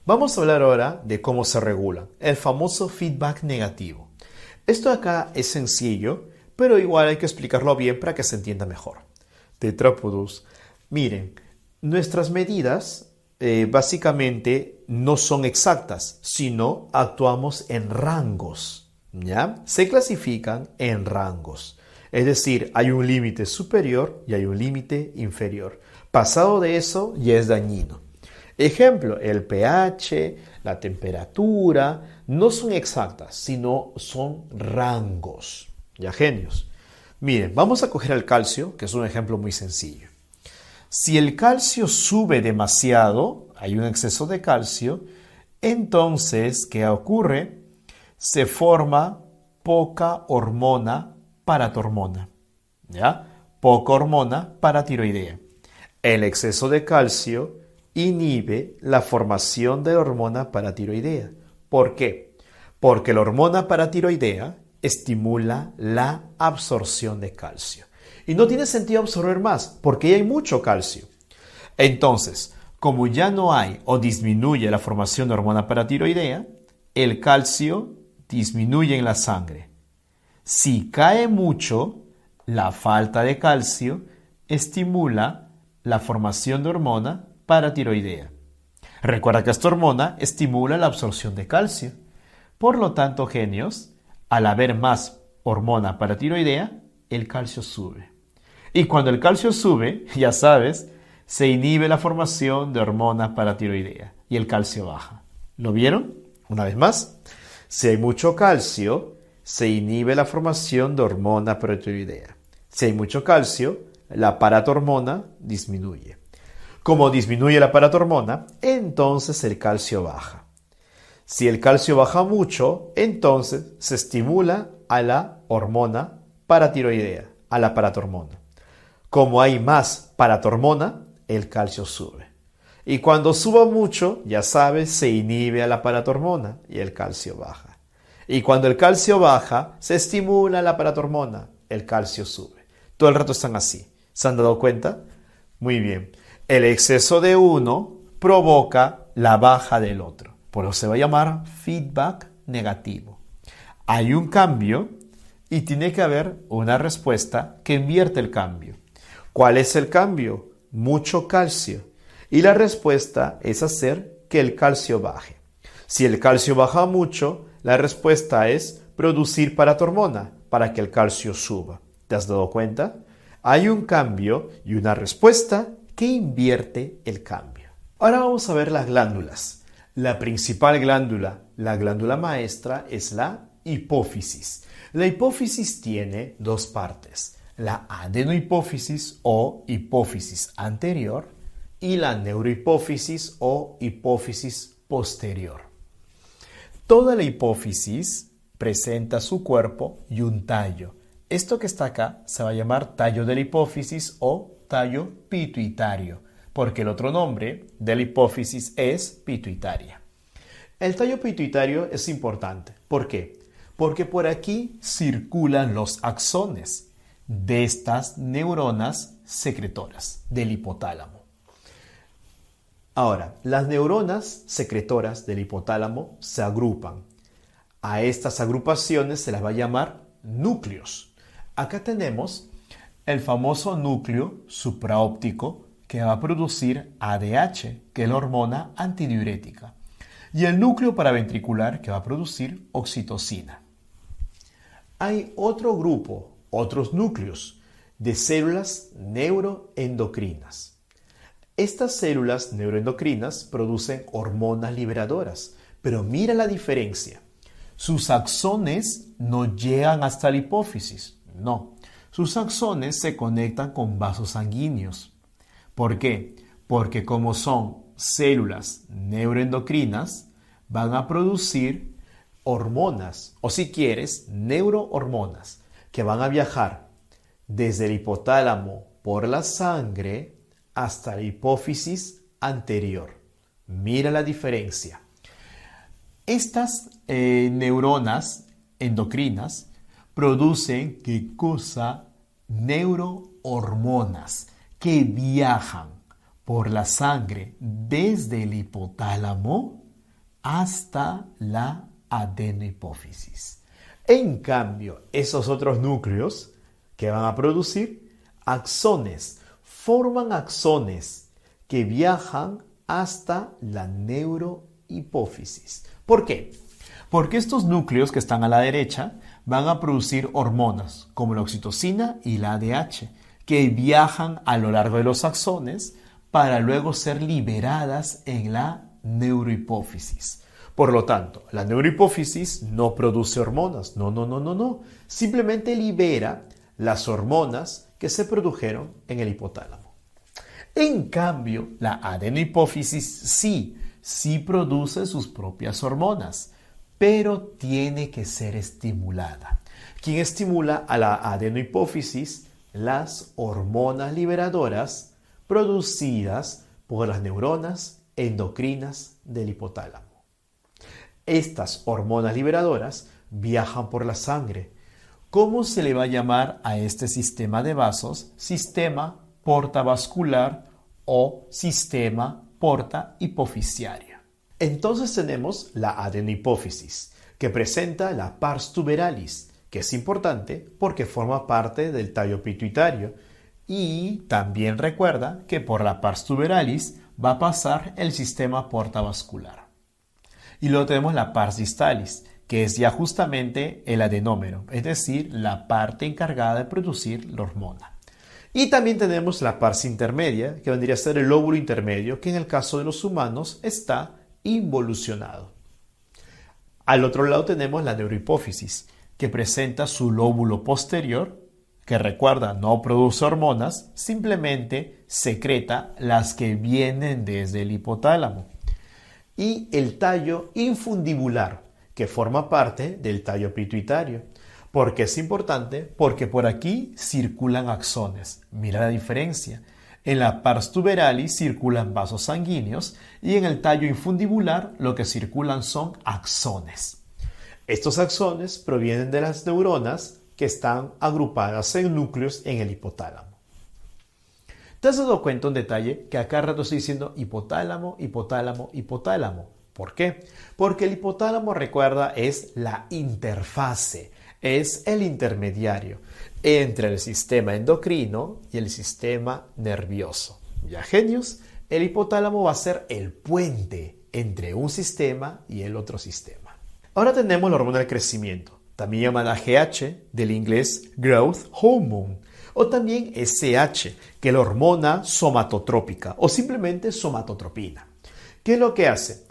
Vamos a hablar ahora de cómo se regula, el famoso feedback negativo. Esto acá es sencillo, pero igual hay que explicarlo bien para que se entienda mejor. Tetrápodos, miren, nuestras medidas básicamente no son exactas, sino actuamos en rangos, ¿ya? Se clasifican en rangos. Es decir, hay un límite superior y hay un límite inferior. Pasado de eso ya es dañino. Ejemplo, el pH, la temperatura, no son exactas, sino son rangos. Ya, genios. Miren, vamos a coger el calcio, que es un ejemplo muy sencillo. Si el calcio sube demasiado, hay un exceso de calcio, entonces, ¿qué ocurre? Se forma poca hormona paratormona, ¿ya? Poca hormona paratiroidea. El exceso de calcio inhibe la formación de la hormona paratiroidea. ¿Por qué? Porque la hormona paratiroidea estimula la absorción de calcio. Y no tiene sentido absorber más, porque ya hay mucho calcio. Entonces, como ya no hay o disminuye la formación de hormona paratiroidea, el calcio disminuye en la sangre. Si cae mucho, la falta de calcio estimula la formación de hormona paratiroidea. Recuerda que esta hormona estimula la absorción de calcio. Por lo tanto, genios, al haber más hormona paratiroidea, el calcio sube. Y cuando el calcio sube, ya sabes, se inhibe la formación de hormona paratiroidea y el calcio baja. ¿Lo vieron? Una vez más, si hay mucho calcio, se inhibe la formación de hormona paratiroidea. Si hay mucho calcio, la paratormona disminuye. Como disminuye la paratormona, entonces el calcio baja. Si el calcio baja mucho, entonces se estimula a la hormona paratiroidea, a la paratormona. Como hay más paratormona, el calcio sube. Y cuando suba mucho, ya sabes, se inhibe a la paratormona y el calcio baja. Y cuando el calcio baja, se estimula la paratormona, el calcio sube. Todo el rato están así. ¿Se han dado cuenta? Muy bien. El exceso de uno provoca la baja del otro. Por eso se va a llamar feedback negativo. Hay un cambio y tiene que haber una respuesta que invierte el cambio. ¿Cuál es el cambio? Mucho calcio. Y la respuesta es hacer que el calcio baje. Si el calcio baja mucho, la respuesta es producir paratormona para que el calcio suba. ¿Te has dado cuenta? Hay un cambio y una respuesta que invierte el cambio. Ahora vamos a ver las glándulas. La principal glándula, la glándula maestra, es la hipófisis. La hipófisis tiene dos partes, la adenohipófisis o hipófisis anterior y la neurohipófisis o hipófisis posterior. Toda la hipófisis presenta su cuerpo y un tallo. Esto que está acá se va a llamar tallo de la hipófisis o tallo pituitario, porque el otro nombre de la hipófisis es pituitaria. El tallo pituitario es importante. ¿Por qué? Porque por aquí circulan los axones de estas neuronas secretoras del hipotálamo. Ahora, las neuronas secretoras del hipotálamo se agrupan. A estas agrupaciones se las va a llamar núcleos. Acá tenemos el famoso núcleo supraóptico que va a producir ADH, que es la hormona antidiurética, y el núcleo paraventricular que va a producir oxitocina. Hay otro grupo, otros núcleos de células neuroendocrinas. Estas células neuroendocrinas producen hormonas liberadoras, pero mira la diferencia. Sus axones no llegan hasta la hipófisis, no. Sus axones se conectan con vasos sanguíneos. ¿Por qué? Porque como son células neuroendocrinas, van a producir hormonas, o si quieres, neurohormonas, que van a viajar desde el hipotálamo por la sangre hasta la hipófisis anterior. Mira la diferencia. Estas neuronas endocrinas producen, ¿qué cosa? Neurohormonas que viajan por la sangre desde el hipotálamo hasta la adenohipófisis. En cambio, esos otros núcleos que van a producir axones, forman axones que viajan hasta la neurohipófisis. ¿Por qué? Porque estos núcleos que están a la derecha van a producir hormonas como la oxitocina y la ADH, que viajan a lo largo de los axones para luego ser liberadas en la neurohipófisis. Por lo tanto, la neurohipófisis no produce hormonas, no. Simplemente libera las hormonas que se produjeron en el hipotálamo. En cambio, la adenohipófisis sí produce sus propias hormonas, pero tiene que ser estimulada. ¿Quién estimula a la adenohipófisis? Las hormonas liberadoras producidas por las neuronas endocrinas del hipotálamo. Estas hormonas liberadoras viajan por la sangre. ¿Cómo se le va a llamar a este sistema de vasos? Sistema portavascular o sistema portahipofisiario. Entonces tenemos la adenohipófisis, que presenta la pars tuberalis, que es importante porque forma parte del tallo pituitario. Y también recuerda que por la pars tuberalis va a pasar el sistema portavascular. Y luego tenemos la pars distalis, que es ya justamente el adenómero, es decir, la parte encargada de producir la hormona. Y también tenemos la pars intermedia, que vendría a ser el lóbulo intermedio, que en el caso de los humanos está involucionado. Al otro lado tenemos la neurohipófisis, que presenta su lóbulo posterior, que recuerda no produce hormonas, simplemente secreta las que vienen desde el hipotálamo. Y el tallo infundibular, que forma parte del tallo pituitario. ¿Por qué es importante? Porque por aquí circulan axones. Mira la diferencia. En la pars tuberalis circulan vasos sanguíneos y en el tallo infundibular lo que circulan son axones. Estos axones provienen de las neuronas que están agrupadas en núcleos en el hipotálamo. ¿Te has dado cuenta un detalle? Que acá rato estoy diciendo hipotálamo, hipotálamo, hipotálamo. ¿Por qué? Porque el hipotálamo, recuerda, es la interfase, es el intermediario entre el sistema endocrino y el sistema nervioso. ¿Ya, genios? El hipotálamo va a ser el puente entre un sistema y el otro sistema. Ahora tenemos la hormona del crecimiento, también llamada GH, del inglés Growth Hormone, o también SH, que es la hormona somatotrópica o simplemente somatotropina. ¿Qué es lo que hace?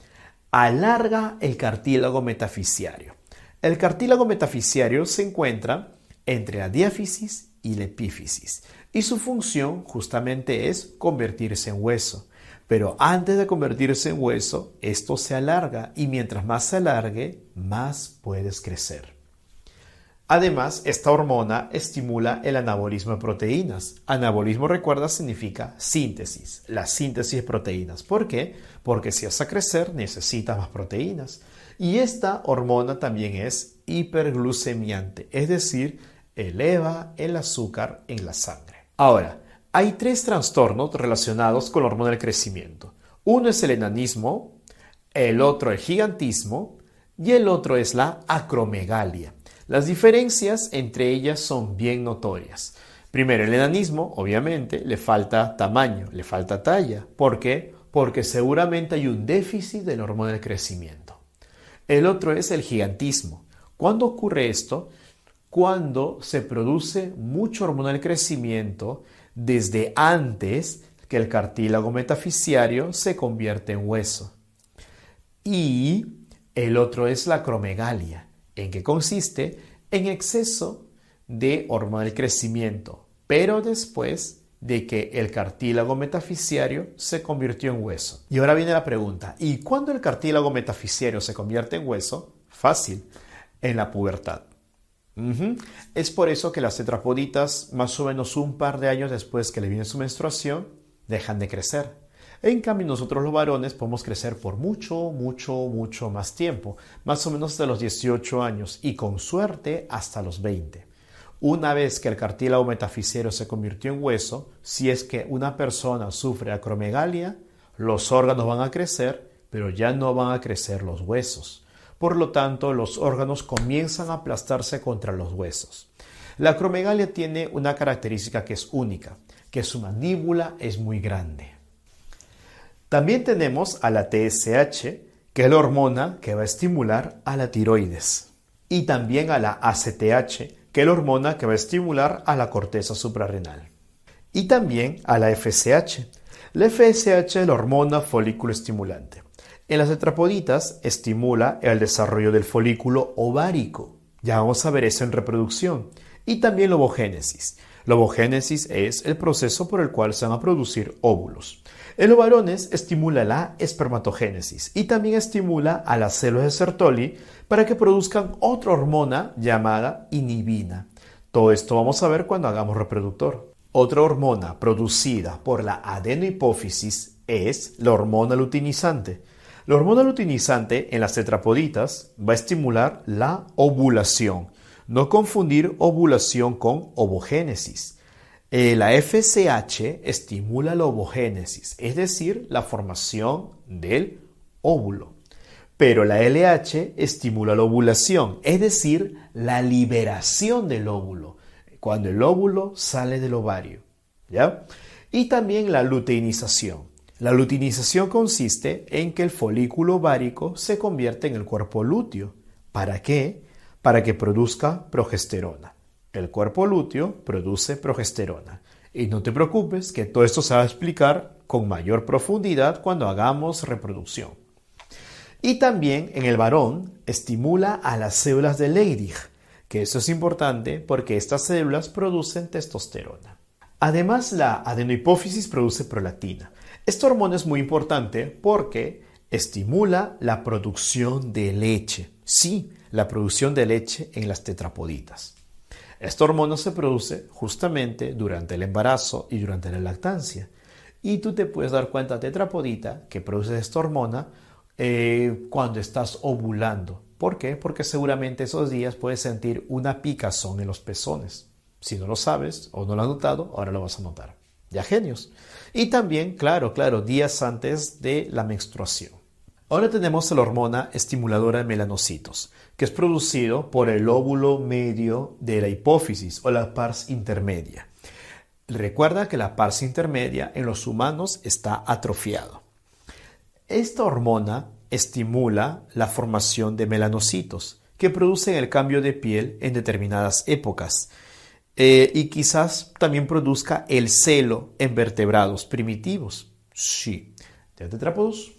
Alarga el cartílago metafisiario. El cartílago metafisiario se encuentra entre la diáfisis y la epífisis y su función justamente es convertirse en hueso. Pero antes de convertirse en hueso, esto se alarga y mientras más se alargue, más puedes crecer. Además, esta hormona estimula el anabolismo de proteínas. Anabolismo, recuerda, significa síntesis, la síntesis de proteínas. ¿Por qué? Porque si vas a crecer, necesitas más proteínas. Y esta hormona también es hiperglucemiante, es decir, eleva el azúcar en la sangre. Ahora, hay 3 trastornos relacionados con la hormona del crecimiento. Uno es el enanismo, el otro el gigantismo y el otro es la acromegalia. Las diferencias entre ellas son bien notorias. Primero, el enanismo, obviamente, le falta tamaño, le falta talla. ¿Por qué? Porque seguramente hay un déficit de la hormona del crecimiento. El otro es el gigantismo. ¿Cuándo ocurre esto? Cuando se produce mucha hormona del crecimiento desde antes que el cartílago metafisiario se convierte en hueso. Y el otro es la acromegalia. ¿En qué consiste? En exceso de hormona del crecimiento, pero después de que el cartílago metafisiario se convirtió en hueso. Y ahora viene la pregunta, ¿y cuándo el cartílago metafisiario se convierte en hueso? Fácil, en la pubertad. Es por eso que las tetrapoditas, más o menos un par de años después que le viene su menstruación, dejan de crecer. En cambio, nosotros los varones podemos crecer por mucho más tiempo, más o menos hasta los 18 años y con suerte hasta los 20. Una vez que el cartílago metafisiario se convirtió en hueso, si es que una persona sufre acromegalia, los órganos van a crecer, pero ya no van a crecer los huesos. Por lo tanto, los órganos comienzan a aplastarse contra los huesos. La acromegalia tiene una característica que es única, que su mandíbula es muy grande. También tenemos a la TSH, que es la hormona que va a estimular a la tiroides. Y también a la ACTH, que es la hormona que va a estimular a la corteza suprarrenal. Y también a la FSH. La FSH es la hormona folículo estimulante. En las tetrapoditas estimula el desarrollo del folículo ovárico. Ya vamos a ver eso en reproducción. Y también la ovogénesis. La ovogénesis es el proceso por el cual se van a producir óvulos. En los varones estimula la espermatogénesis y también estimula a las células de Sertoli para que produzcan otra hormona llamada inhibina. Todo esto vamos a ver cuando hagamos reproductor. Otra hormona producida por la adenohipófisis es la hormona luteinizante. La hormona luteinizante en las tetrapoditas va a estimular la ovulación. No confundir ovulación con ovogénesis. La FSH estimula la ovogénesis, es decir, la formación del óvulo. Pero la LH estimula la ovulación, es decir, la liberación del óvulo, cuando el óvulo sale del ovario, ¿ya? Y también la luteinización. La luteinización consiste en que el folículo ovárico se convierte en el cuerpo lúteo. ¿Para qué? Para que produzca progesterona. El cuerpo lúteo produce progesterona. Y no te preocupes que todo esto se va a explicar con mayor profundidad cuando hagamos reproducción. Y también en el varón estimula a las células de Leydig, que eso es importante porque estas células producen testosterona. Además, la adenohipófisis produce prolactina. Esta hormona es muy importante porque estimula la producción de leche. Sí, la producción de leche en las tetrapoditas. Esta hormona se produce justamente durante el embarazo y durante la lactancia. Y tú te puedes dar cuenta, tetrapodita, que produce esta hormona cuando estás ovulando. ¿Por qué? Porque seguramente esos días puedes sentir una picazón en los pezones. Si no lo sabes o no lo has notado, ahora lo vas a notar. Ya, genios. Y también, claro, días antes de la menstruación. Ahora tenemos la hormona estimuladora de melanocitos, que es producido por el óvulo medio de la hipófisis o la pars intermedia. Recuerda que la pars intermedia en los humanos está atrofiado. Esta hormona estimula la formación de melanocitos, que producen el cambio de piel en determinadas épocas. Y quizás también produzca el celo en vertebrados primitivos. Sí, ¿ya tetrápodos?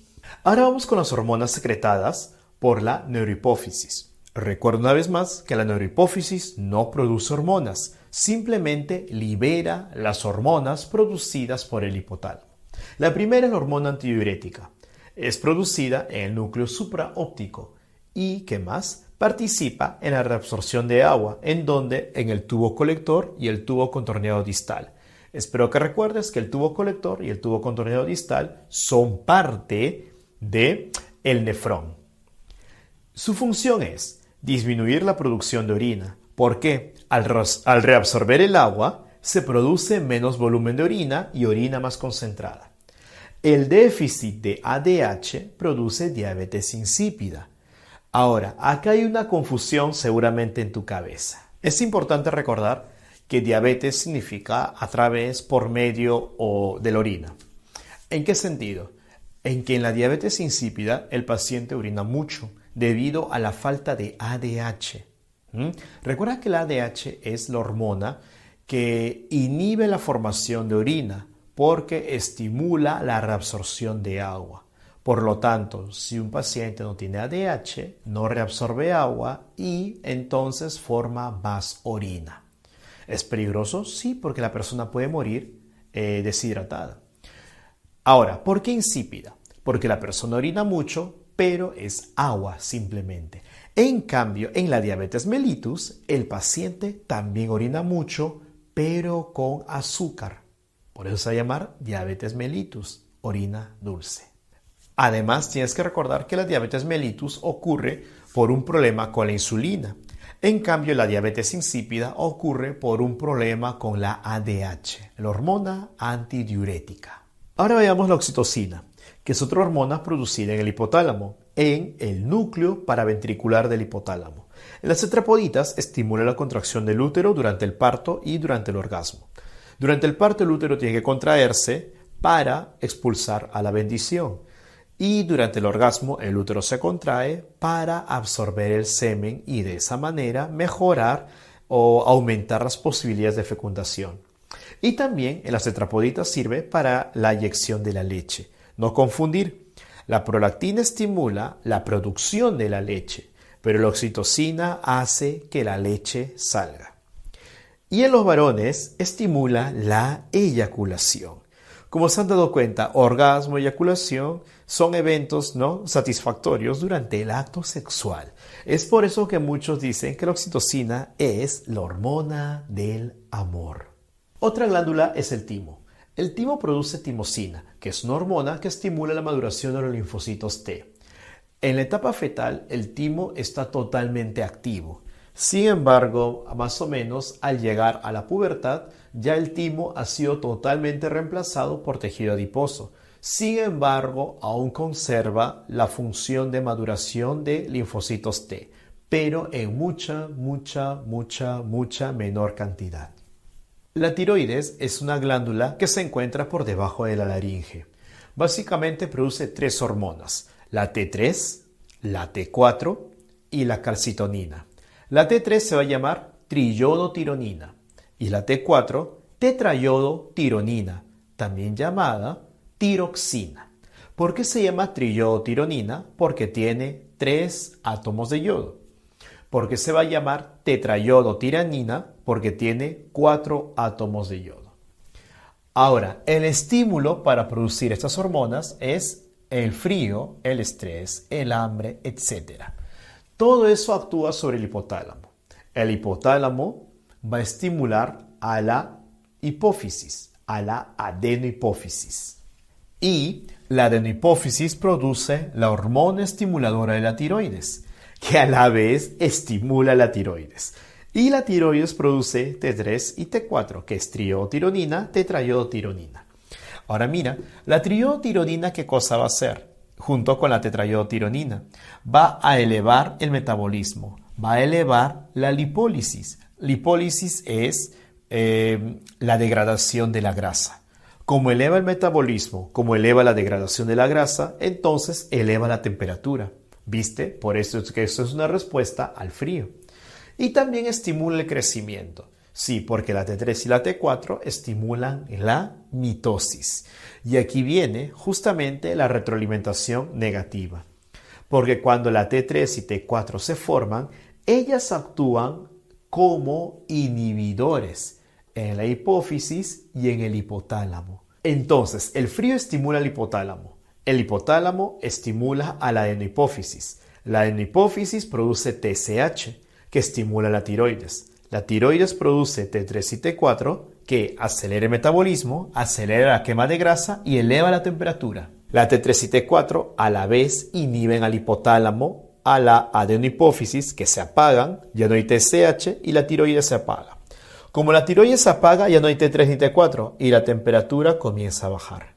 Ahora vamos con las hormonas secretadas por la neurohipófisis. Recuerda una vez más que la neurohipófisis no produce hormonas, simplemente libera las hormonas producidas por el hipotálamo. La primera es la hormona antidiurética. Es producida en el núcleo supraóptico y, ¿qué más? Participa en la reabsorción de agua, en el tubo colector y el tubo contorneado distal. Espero que recuerdes que el tubo colector y el tubo contorneado distal son parte del nefrón. Su función es disminuir la producción de orina. ¿Por qué? Al reabsorber el agua, se produce menos volumen de orina y orina más concentrada. El déficit de ADH produce diabetes insípida. Ahora, acá hay una confusión seguramente en tu cabeza. Es importante recordar que diabetes significa a través, por medio o de la orina. ¿En qué sentido? En que en la diabetes insípida el paciente orina mucho debido a la falta de ADH. Recuerda que la ADH es la hormona que inhibe la formación de orina porque estimula la reabsorción de agua. Por lo tanto, si un paciente no tiene ADH, no reabsorbe agua y entonces forma más orina. ¿Es peligroso? Sí, porque la persona puede morir deshidratada. Ahora, ¿por qué insípida? Porque la persona orina mucho, pero es agua simplemente. En cambio, en la diabetes mellitus, el paciente también orina mucho, pero con azúcar. Por eso se va a llamar diabetes mellitus, orina dulce. Además, tienes que recordar que la diabetes mellitus ocurre por un problema con la insulina. En cambio, la diabetes insípida ocurre por un problema con la ADH, la hormona antidiurética. Ahora veamos la oxitocina, que es otra hormona producida en el hipotálamo, en el núcleo paraventricular del hipotálamo. En las tetrapoditas estimula la contracción del útero durante el parto y durante el orgasmo. Durante el parto el útero tiene que contraerse para expulsar a la bendición. Y durante el orgasmo el útero se contrae para absorber el semen y de esa manera mejorar o aumentar las posibilidades de fecundación. Y también en las tetrapoditas sirve para la eyección de la leche. No confundir, la prolactina estimula la producción de la leche, pero la oxitocina hace que la leche salga. Y en los varones estimula la eyaculación. Como se han dado cuenta, orgasmo y eyaculación son eventos no satisfactorios durante el acto sexual. Es por eso que muchos dicen que la oxitocina es la hormona del amor. Otra glándula es el timo. El timo produce timosina, que es una hormona que estimula la maduración de los linfocitos T. En la etapa fetal, el timo está totalmente activo. Sin embargo, más o menos al llegar a la pubertad, ya el timo ha sido totalmente reemplazado por tejido adiposo. Sin embargo, aún conserva la función de maduración de linfocitos T, pero en mucha menor cantidad. La tiroides es una glándula que se encuentra por debajo de la laringe. Básicamente produce tres hormonas, la T3, la T4 y la calcitonina. La T3 se va a llamar triiodotironina y la T4 tetraiodotironina, también llamada tiroxina. ¿Por qué se llama triiodotironina? Porque tiene 3 átomos de yodo. ¿Por qué se va a llamar tetraiodotironina? Porque tiene 4 átomos de yodo. Ahora, el estímulo para producir estas hormonas es el frío, el estrés, el hambre, etc. Todo eso actúa sobre el hipotálamo. El hipotálamo va a estimular a la hipófisis, a la adenohipófisis. Y la adenohipófisis produce la hormona estimuladora de la tiroides, que a la vez estimula la tiroides. Y la tiroides produce T3 y T4, que es triiodotironina, tetraiodotironina. Ahora mira, la triiodotironina, ¿qué cosa va a hacer? Junto con la tetraiodotironina, va a elevar el metabolismo, va a elevar la lipólisis. Lipólisis es la degradación de la grasa. Como eleva el metabolismo, como eleva la degradación de la grasa, entonces eleva la temperatura. ¿Viste? Por eso es que eso es una respuesta al frío. Y también estimula el crecimiento. Sí, porque la T3 y la T4 estimulan la mitosis. Y aquí viene justamente la retroalimentación negativa. Porque cuando la T3 y T4 se forman, ellas actúan como inhibidores en la hipófisis y en el hipotálamo. Entonces, el frío estimula el hipotálamo. El hipotálamo estimula a la adenohipófisis. La adenohipófisis produce TSH, que estimula la tiroides. La tiroides produce T3 y T4, que acelera el metabolismo, acelera la quema de grasa y eleva la temperatura. La T3 y T4 a la vez inhiben al hipotálamo, a la adenohipófisis, que se apagan, ya no hay TSH y la tiroides se apaga. Como la tiroides se apaga, ya no hay T3 ni T4 y la temperatura comienza a bajar.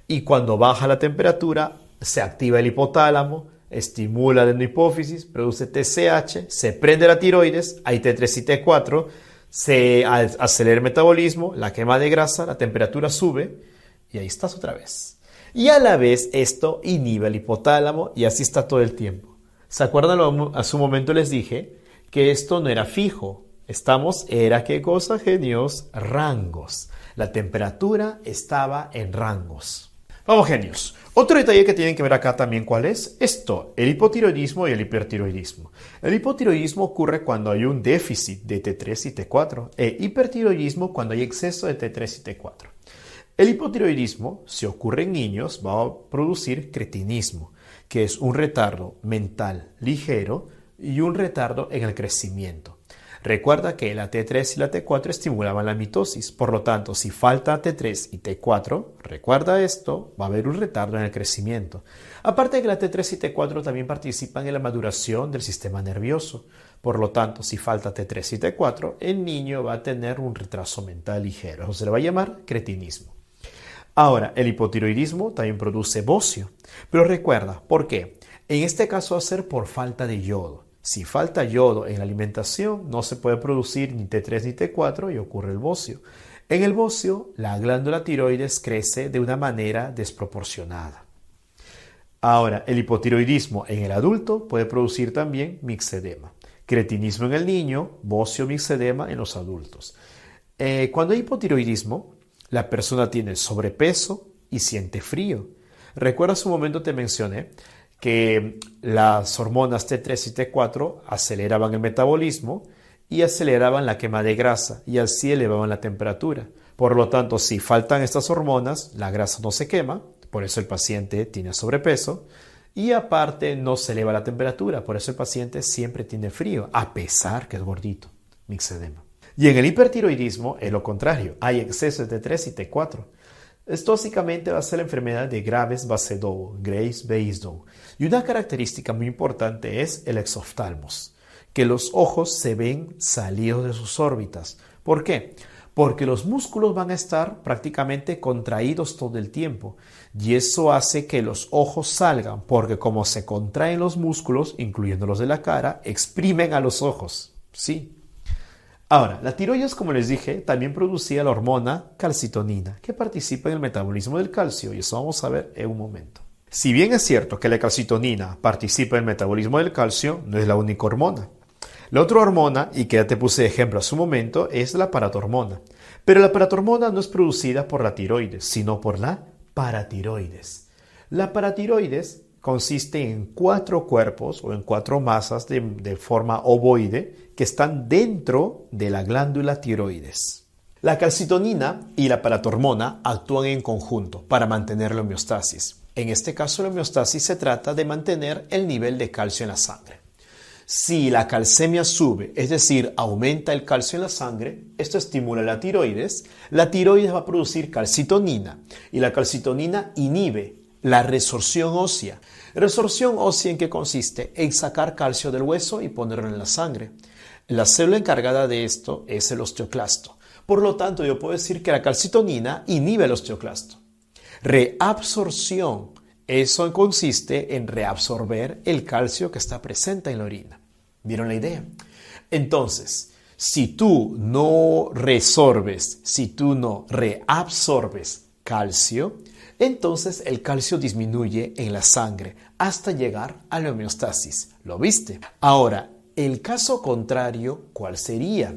Y cuando baja la temperatura, se activa el hipotálamo, estimula la adenohipófisis, produce TSH, se prende la tiroides, hay T3 y T4, se acelera el metabolismo, la quema de grasa, la temperatura sube y ahí estás otra vez. Y a la vez esto inhibe el hipotálamo y así está todo el tiempo. ¿Se acuerdan? A su momento les dije que esto no era fijo. Era ¿qué cosa, genios? Rangos. La temperatura estaba en rangos. Vamos, genios. Otro detalle que tienen que ver acá también, ¿cuál es? Esto, el hipotiroidismo y el hipertiroidismo. El hipotiroidismo ocurre cuando hay un déficit de T3 y T4 e hipertiroidismo cuando hay exceso de T3 y T4. El hipotiroidismo, si ocurre en niños, va a producir cretinismo, que es un retardo mental ligero y un retardo en el crecimiento. Recuerda que la T3 y la T4 estimulaban la mitosis, por lo tanto, si falta T3 y T4, recuerda esto, va a haber un retardo en el crecimiento. Aparte de que la T3 y T4 también participan en la maduración del sistema nervioso, por lo tanto, si falta T3 y T4, el niño va a tener un retraso mental ligero, eso se le va a llamar cretinismo. Ahora, el hipotiroidismo también produce bocio. Pero recuerda, ¿por qué? En este caso va a ser por falta de yodo. Si falta yodo en la alimentación, no se puede producir ni T3 ni T4 y ocurre el bocio. En el bocio, la glándula tiroides crece de una manera desproporcionada. Ahora, el hipotiroidismo en el adulto puede producir también mixedema. Cretinismo en el niño, bocio, mixedema en los adultos. Cuando hay hipotiroidismo, la persona tiene sobrepeso y siente frío. Recuerda hace un momento te mencioné que las hormonas T3 y T4 aceleraban el metabolismo y aceleraban la quema de grasa y así elevaban la temperatura. Por lo tanto, si faltan estas hormonas, la grasa no se quema, por eso el paciente tiene sobrepeso y aparte no se eleva la temperatura, por eso el paciente siempre tiene frío, a pesar que es gordito, mixedema. Y en el hipertiroidismo es lo contrario, hay exceso de T3 y T4. Esto básicamente va a ser la enfermedad de Graves-Basedow, Graves-Basedow. Y una característica muy importante es el exoftalmos, que los ojos se ven salidos de sus órbitas. ¿Por qué? Porque los músculos van a estar prácticamente contraídos todo el tiempo y eso hace que los ojos salgan, porque como se contraen los músculos, incluyendo los de la cara, exprimen a los ojos. Sí. Ahora, la tiroides, como les dije, también producía la hormona calcitonina, que participa en el metabolismo del calcio, y eso vamos a ver en un momento. Si bien es cierto que la calcitonina participa en el metabolismo del calcio, no es la única hormona. La otra hormona, y que ya te puse de ejemplo hace un momento, es la paratormona. Pero la paratormona no es producida por la tiroides, sino por la paratiroides. La paratiroides consiste en 4 cuerpos o en 4 masas de forma ovoide que están dentro de la glándula tiroides. La calcitonina y la paratormona actúan en conjunto para mantener la homeostasis. En este caso, la homeostasis se trata de mantener el nivel de calcio en la sangre. Si la calcemia sube, es decir, aumenta el calcio en la sangre, esto estimula la tiroides va a producir calcitonina y la calcitonina inhibe la resorción ósea. ¿Resorción ósea en qué consiste? En sacar calcio del hueso y ponerlo en la sangre. La célula encargada de esto es el osteoclasto. Por lo tanto, yo puedo decir que la calcitonina inhibe el osteoclasto. Reabsorción. Eso consiste en reabsorber el calcio que está presente en la orina. ¿Vieron la idea? Entonces, si tú no resorbes, si tú no reabsorbes calcio, entonces el calcio disminuye en la sangre hasta llegar a la homeostasis. ¿Lo viste? Ahora, el caso contrario, ¿cuál sería?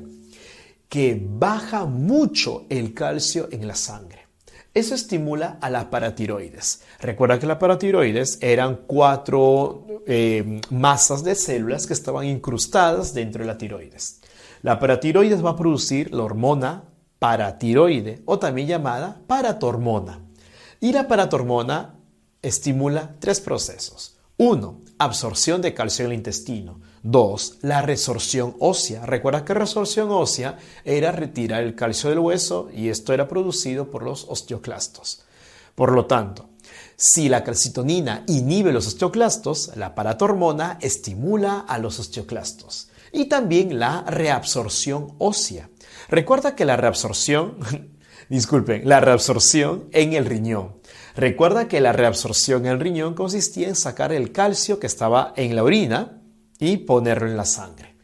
Que baja mucho el calcio en la sangre. Eso estimula a la paratiroides. Recuerda que la paratiroides eran 4 masas de células que estaban incrustadas dentro de la tiroides. La paratiroides va a producir la hormona paratiroide o también llamada paratormona. Y la paratormona estimula 3 procesos. 1. Absorción de calcio en el intestino. 2. La resorción ósea. Recuerda que resorción ósea era retirar el calcio del hueso y esto era producido por los osteoclastos. Por lo tanto, si la calcitonina inhibe los osteoclastos, la paratormona estimula a los osteoclastos. Y también la reabsorción ósea. Recuerda que la reabsorción en el riñón. Recuerda que la reabsorción en el riñón consistía en sacar el calcio que estaba en la orina y ponerlo en la sangre.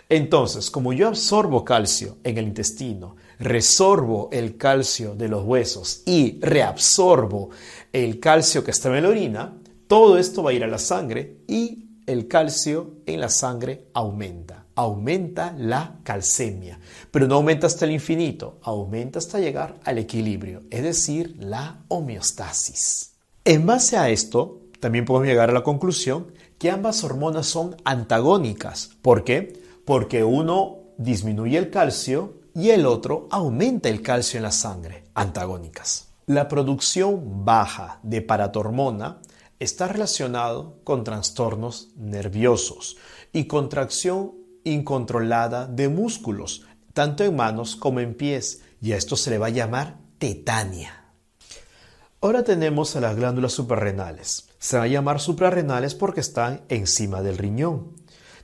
Entonces, como yo absorbo calcio en el intestino, resorbo el calcio de los huesos y reabsorbo el calcio que estaba en la orina, todo esto va a ir a la sangre y el calcio en la sangre aumenta. Aumenta la calcemia, pero no aumenta hasta el infinito, aumenta hasta llegar al equilibrio, es decir, la homeostasis. En base a esto, también podemos llegar a la conclusión que ambas hormonas son antagónicas. ¿Por qué? Porque uno disminuye el calcio y el otro aumenta el calcio en la sangre, antagónicas. La producción baja de paratormona está relacionado con trastornos nerviosos y contracción incontrolada de músculos, tanto en manos como en pies, y a esto se le va a llamar tetania. Ahora tenemos a las glándulas suprarrenales. Se van a llamar suprarrenales porque están encima del riñón.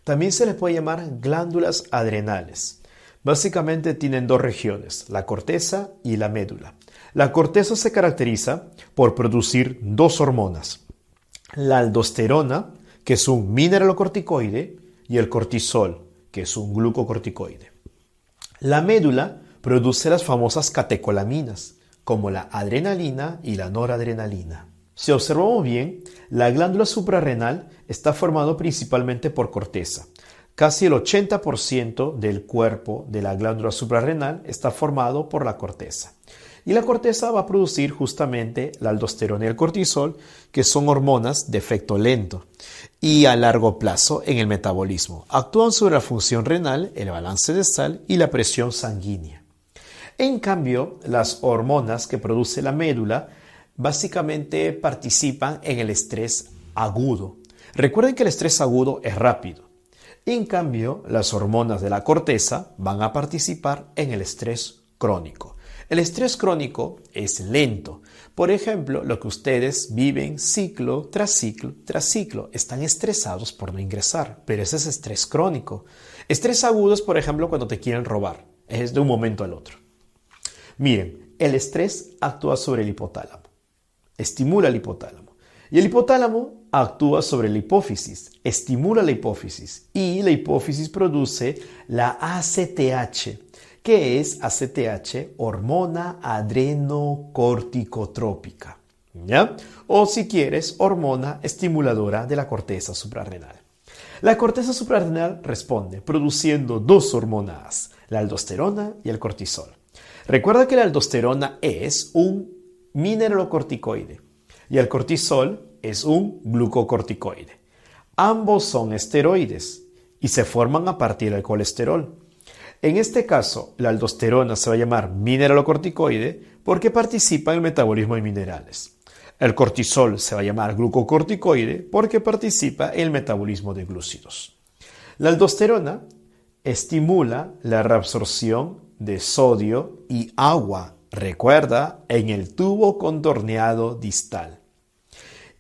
También se les puede llamar glándulas adrenales. Básicamente tienen 2 regiones, la corteza y la médula. La corteza se caracteriza por producir dos hormonas, la aldosterona, que es un mineralocorticoide, y el cortisol, que es un glucocorticoide. La médula produce las famosas catecolaminas, como la adrenalina y la noradrenalina. Si observamos bien, la glándula suprarrenal está formada principalmente por corteza. Casi el 80% del cuerpo de la glándula suprarrenal está formado por la corteza. Y la corteza va a producir justamente la aldosterona y el cortisol, que son hormonas de efecto lento y a largo plazo en el metabolismo. Actúan sobre la función renal, el balance de sal y la presión sanguínea. En cambio, las hormonas que produce la médula básicamente participan en el estrés agudo. Recuerden que el estrés agudo es rápido. En cambio, las hormonas de la corteza van a participar en el estrés crónico. El estrés crónico es lento. Por ejemplo, lo que ustedes viven ciclo tras ciclo tras ciclo. Están estresados por no ingresar, pero ese es estrés crónico. Estrés agudo es, por ejemplo, cuando te quieren robar. Es de un momento al otro. Miren, el estrés actúa sobre el hipotálamo. Estimula el hipotálamo. Y el hipotálamo actúa sobre la hipófisis, estimula la hipófisis. Y la hipófisis produce la ACTH. ¿Qué es ACTH? Hormona adrenocorticotrópica. ¿Ya? O si quieres, hormona estimuladora de la corteza suprarrenal. La corteza suprarrenal responde produciendo dos hormonas, la aldosterona y el cortisol. Recuerda que la aldosterona es un mineralocorticoide y el cortisol es un glucocorticoide. Ambos son esteroides y se forman a partir del colesterol. En este caso, la aldosterona se va a llamar mineralocorticoide porque participa en el metabolismo de minerales. El cortisol se va a llamar glucocorticoide porque participa en el metabolismo de glúcidos. La aldosterona estimula la reabsorción de sodio y agua, recuerda, en el tubo contorneado distal.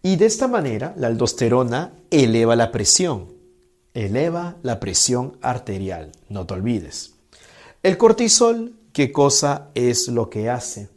Y de esta manera, la aldosterona eleva la presión arterial, no te olvides. El cortisol, ¿qué cosa es lo que hace?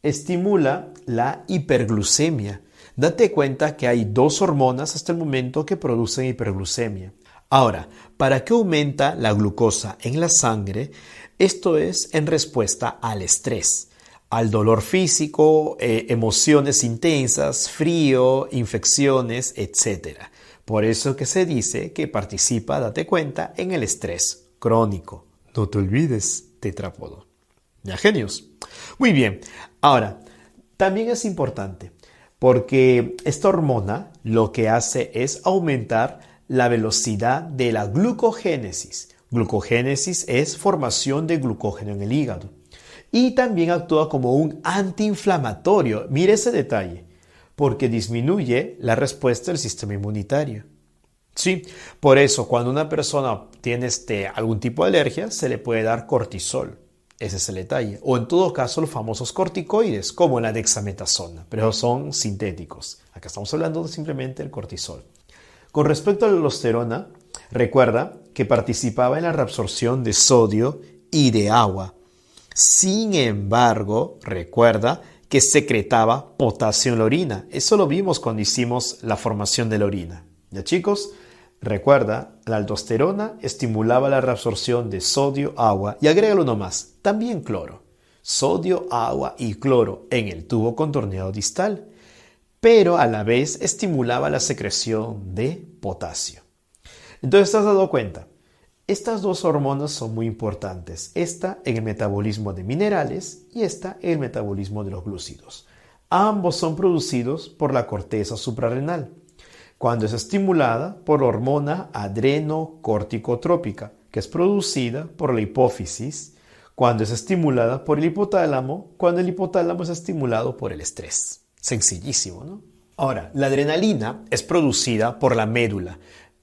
Estimula la hiperglucemia. Date cuenta que hay dos hormonas hasta el momento que producen hiperglucemia. Ahora, ¿para qué aumenta la glucosa en la sangre? Esto es en respuesta al estrés, al dolor físico, emociones intensas, frío, infecciones, etc. Por eso que se dice que participa, date cuenta, en el estrés crónico. No te olvides, tetrápodo. ¿Ya, genios? Muy bien. Ahora, también es importante porque esta hormona lo que hace es aumentar la velocidad de la glucogénesis. Glucogénesis es formación de glucógeno en el hígado. Y también actúa como un antiinflamatorio. Mire ese detalle, porque disminuye la respuesta del sistema inmunitario. Sí, por eso cuando una persona tiene algún tipo de alergia, se le puede dar cortisol. Ese es el detalle. O en todo caso los famosos corticoides, como la dexametasona, pero son sintéticos. Acá estamos hablando simplemente del cortisol. Con respecto a la aldosterona, recuerda que participaba en la reabsorción de sodio y de agua. Sin embargo, recuerda que secretaba potasio en la orina. Eso lo vimos cuando hicimos la formación de la orina. ¿Ya, chicos? Recuerda, la aldosterona estimulaba la reabsorción de sodio, agua y agrégalo uno más, también cloro. Sodio, agua y cloro en el tubo contorneado distal, pero a la vez estimulaba la secreción de potasio. Entonces, ¿te has dado cuenta? Estas dos hormonas son muy importantes. Esta en el metabolismo de minerales y esta en el metabolismo de los glúcidos. Ambos son producidos por la corteza suprarrenal, cuando es estimulada por la hormona adrenocorticotrópica, que es producida por la hipófisis, cuando es estimulada por el hipotálamo, cuando el hipotálamo es estimulado por el estrés. Sencillísimo, ¿no? Ahora, la adrenalina es producida por la médula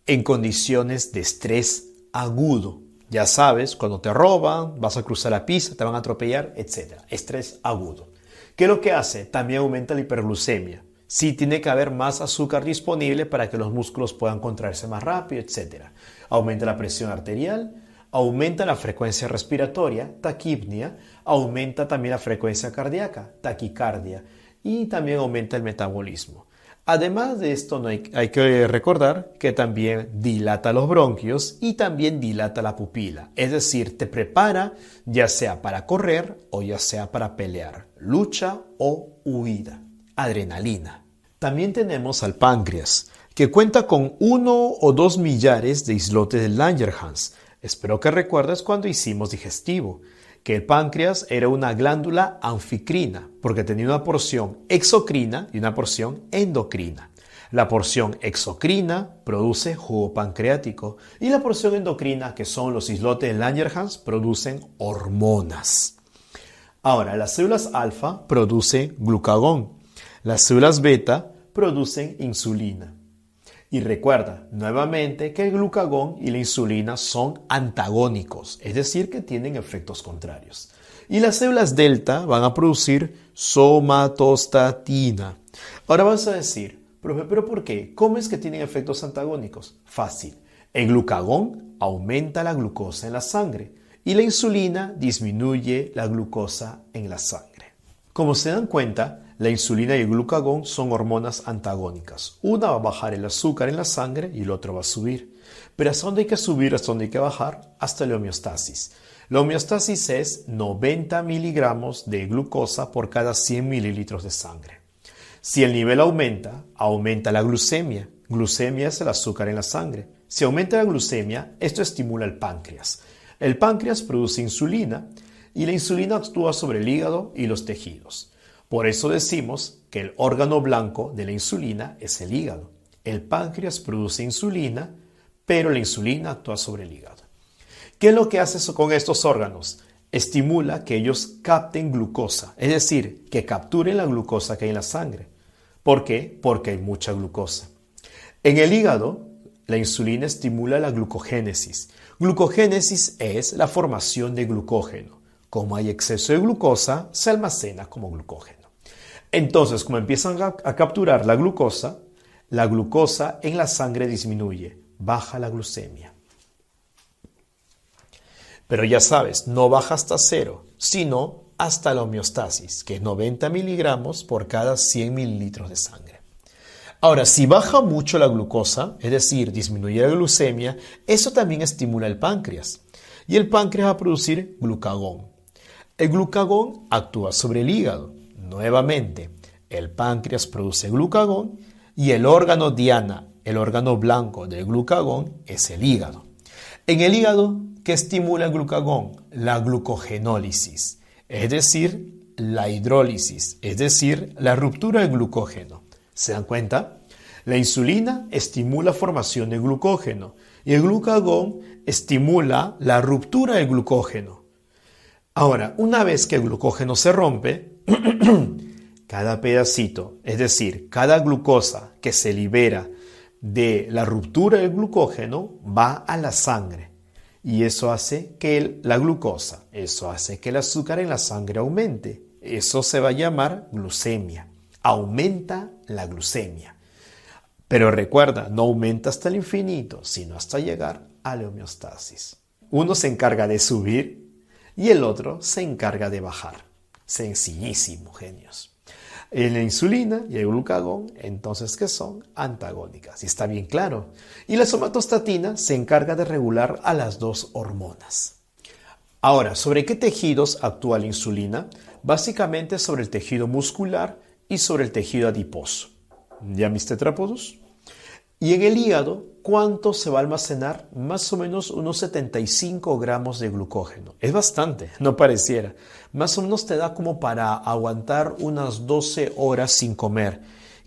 en condiciones de estrés agudo. Ya sabes, cuando te roban, vas a cruzar la pista, te van a atropellar, etc. Estrés agudo. ¿Qué es lo que hace? También aumenta la hiperglucemia. Sí, tiene que haber más azúcar disponible para que los músculos puedan contraerse más rápido, etc. Aumenta la presión arterial, aumenta la frecuencia respiratoria, taquipnea, aumenta también la frecuencia cardíaca, taquicardia, y también aumenta el metabolismo. Además de esto, hay que recordar que también dilata los bronquios y también dilata la pupila. Es decir, te prepara ya sea para correr o ya sea para pelear, lucha o huida. Adrenalina. También tenemos al páncreas, que cuenta con 1 o 2 millares de islotes de Langerhans. Espero que recuerdes cuando hicimos digestivo, que el páncreas era una glándula anficrina, porque tenía una porción exocrina y una porción endocrina. La porción exocrina produce jugo pancreático y la porción endocrina, que son los islotes de Langerhans, producen hormonas. Ahora, las células alfa producen glucagón, las células beta producen insulina. Y recuerda nuevamente que el glucagón y la insulina son antagónicos, es decir, que tienen efectos contrarios. Y las células delta van a producir somatostatina. Ahora vas a decir, profe, ¿pero por qué? ¿Cómo es que tienen efectos antagónicos? Fácil. El glucagón aumenta la glucosa en la sangre y la insulina disminuye la glucosa en la sangre. Como se dan cuenta, la insulina y el glucagón son hormonas antagónicas. Una va a bajar el azúcar en la sangre y el otro va a subir. Pero ¿hasta dónde hay que subir? ¿Hasta dónde hay que bajar? Hasta la homeostasis. La homeostasis es 90 miligramos de glucosa por cada 100 mililitros de sangre. Si el nivel aumenta, aumenta la glucemia. Glucemia es el azúcar en la sangre. Si aumenta la glucemia, esto estimula el páncreas. El páncreas produce insulina y la insulina actúa sobre el hígado y los tejidos. Por eso decimos que el órgano blanco de la insulina es el hígado. El páncreas produce insulina, pero la insulina actúa sobre el hígado. ¿Qué es lo que hace eso con estos órganos? Estimula que ellos capten glucosa, es decir, que capturen la glucosa que hay en la sangre. ¿Por qué? Porque hay mucha glucosa. En el hígado, la insulina estimula la glucogénesis. Glucogénesis es la formación de glucógeno. Como hay exceso de glucosa, se almacena como glucógeno. Entonces, como empiezan a capturar la glucosa en la sangre disminuye, baja la glucemia. Pero ya sabes, no baja hasta 0, sino hasta la homeostasis, que es 90 miligramos por cada 100 mililitros de sangre. Ahora, si baja mucho la glucosa, es decir, disminuye la glucemia, eso también estimula el páncreas. Y el páncreas va a producir glucagón. El glucagón actúa sobre el hígado. Nuevamente, el páncreas produce glucagón y el órgano diana, el órgano blanco del glucagón, es el hígado. En el hígado, ¿qué estimula el glucagón? La glucogenólisis, es decir, la hidrólisis, es decir, la ruptura del glucógeno. ¿Se dan cuenta? La insulina estimula formación de glucógeno y el glucagón estimula la ruptura del glucógeno. Ahora, una vez que el glucógeno se rompe, cada pedacito, es decir, cada glucosa que se libera de la ruptura del glucógeno va a la sangre. Y eso hace que la glucosa, eso hace que el azúcar en la sangre aumente. Eso se va a llamar glucemia. Aumenta la glucemia. Pero recuerda, no aumenta hasta el infinito, sino hasta llegar a la homeostasis. Uno se encarga de subir y el otro se encarga de bajar. Sencillísimo, genios. La insulina y el glucagón, entonces, ¿qué son? Antagónicas. Y está bien claro. Y la somatostatina se encarga de regular a las dos hormonas. Ahora, ¿sobre qué tejidos actúa la insulina? Básicamente sobre el tejido muscular y sobre el tejido adiposo. ¿Ya mis tetrápodos? Y en el hígado, ¿cuánto se va a almacenar? Más o menos unos 75 gramos de glucógeno. Es bastante, no pareciera. Más o menos te da como para aguantar unas 12 horas sin comer,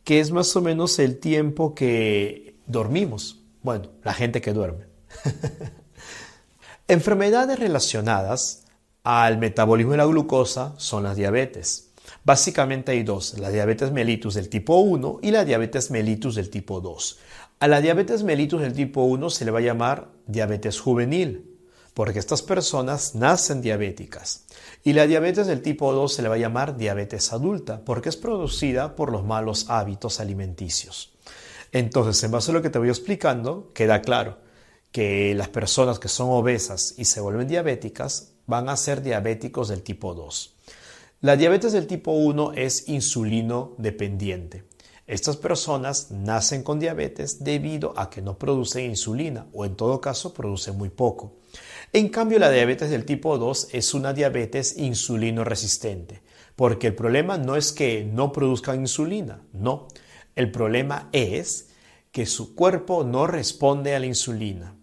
que es más o menos el tiempo que dormimos. Bueno, la gente que duerme. Enfermedades relacionadas al metabolismo de la glucosa son las diabetes. Básicamente hay dos, la diabetes mellitus del tipo 1 y la diabetes mellitus del tipo 2. A la diabetes mellitus del tipo 1 se le va a llamar diabetes juvenil, porque estas personas nacen diabéticas. Y la diabetes del tipo 2 se le va a llamar diabetes adulta, porque es producida por los malos hábitos alimenticios. Entonces, en base a lo que te voy explicando, queda claro que las personas que son obesas y se vuelven diabéticas van a ser diabéticos del tipo 2. La diabetes del tipo 1 es insulino dependiente. Estas personas nacen con diabetes debido a que no producen insulina o en todo caso producen muy poco. En cambio, la diabetes del tipo 2 es una diabetes insulino resistente, porque el problema no es que no produzcan insulina, no. El problema es que su cuerpo no responde a la insulina.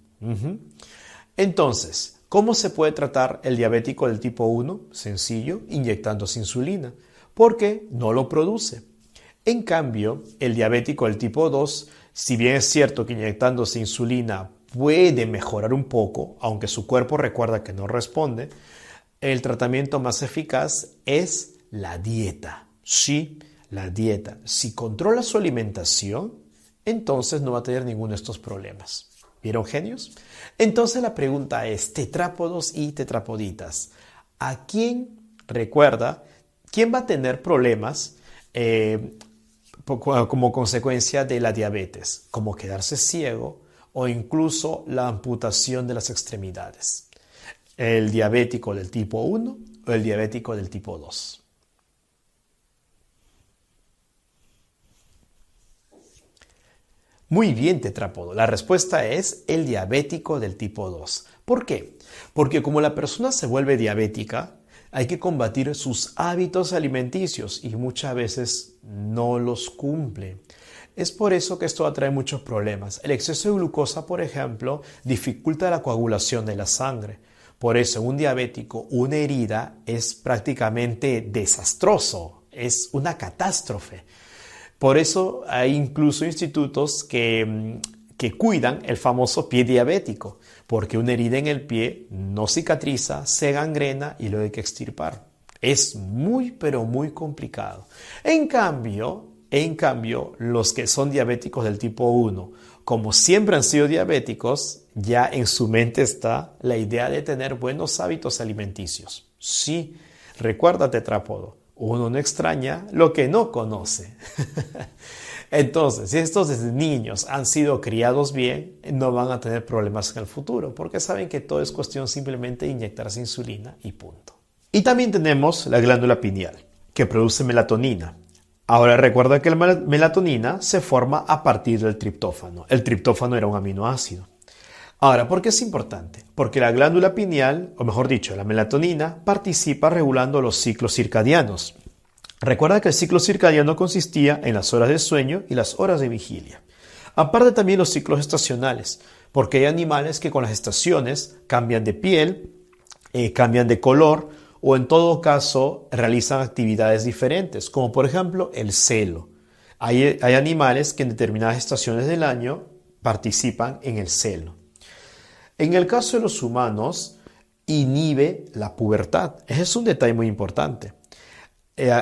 Entonces, ¿cómo se puede tratar el diabético del tipo 1? Sencillo, inyectándose insulina, porque no lo produce. En cambio, el diabético del tipo 2, si bien es cierto que inyectándose insulina puede mejorar un poco, aunque su cuerpo recuerda que no responde, el tratamiento más eficaz es la dieta. Sí, la dieta. Si controla su alimentación, entonces no va a tener ninguno de estos problemas. ¿Vieron, genios? Entonces la pregunta es, tetrápodos y tetrapoditas, ¿a quién recuerda? ¿Quién va a tener problemas como consecuencia de la diabetes? Como quedarse ciego o incluso la amputación de las extremidades. ¿El diabético del tipo 1 o el diabético del tipo 2? Muy bien, tetrápodo. La respuesta es el diabético del tipo 2. ¿Por qué? Porque como la persona se vuelve diabética, hay que combatir sus hábitos alimenticios y muchas veces no los cumple. Es por eso que esto atrae muchos problemas. El exceso de glucosa, por ejemplo, dificulta la coagulación de la sangre. Por eso en un diabético una herida es prácticamente desastroso, es una catástrofe. Por eso hay incluso institutos que cuidan el famoso pie diabético, porque una herida en el pie no cicatriza, se gangrena y luego hay que extirpar. Es muy, pero muy complicado. En cambio, los que son diabéticos del tipo 1, como siempre han sido diabéticos, ya en su mente está la idea de tener buenos hábitos alimenticios. Sí, recuerda, tetrápodo. Uno no extraña lo que no conoce. Entonces, si estos desde niños han sido criados bien, no van a tener problemas en el futuro, porque saben que todo es cuestión simplemente de inyectarse insulina y punto. Y también tenemos la glándula pineal, que produce melatonina. Ahora recuerda que la melatonina se forma a partir del triptófano. El triptófano era un aminoácido. Ahora, ¿por qué es importante? Porque la glándula pineal, o mejor dicho, la melatonina, participa regulando los ciclos circadianos. Recuerda que el ciclo circadiano consistía en las horas de sueño y las horas de vigilia. Aparte también los ciclos estacionales, porque hay animales que con las estaciones cambian de piel, cambian de color o en todo caso realizan actividades diferentes, como por ejemplo el celo. Hay animales que en determinadas estaciones del año participan en el celo. En el caso de los humanos, inhibe la pubertad. Ese es un detalle muy importante.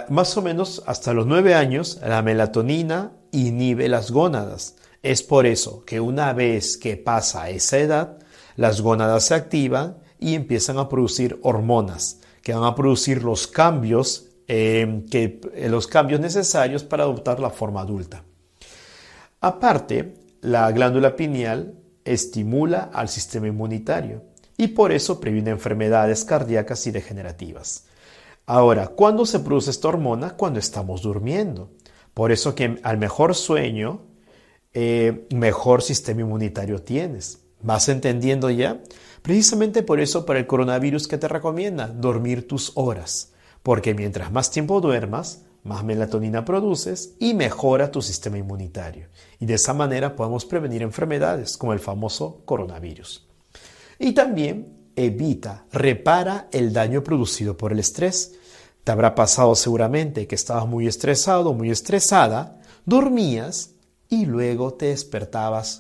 Más o menos hasta los 9 años, la melatonina inhibe las gónadas. Es por eso que una vez que pasa esa edad, las gónadas se activan y empiezan a producir hormonas que van a producir los cambios necesarios para adoptar la forma adulta. Aparte, la glándula pineal estimula al sistema inmunitario y por eso previene enfermedades cardíacas y degenerativas. Ahora, ¿cuándo se produce esta hormona? Cuando estamos durmiendo. Por eso que al mejor sueño, mejor sistema inmunitario tienes. ¿Vas entendiendo ya? Precisamente por eso para el coronavirus, ¿qué te recomienda? Dormir tus horas. Porque mientras más tiempo duermas, más melatonina produces y mejora tu sistema inmunitario. Y de esa manera podemos prevenir enfermedades como el famoso coronavirus. Y también repara el daño producido por el estrés. Te habrá pasado seguramente que estabas muy estresado, muy estresada, dormías y luego te despertabas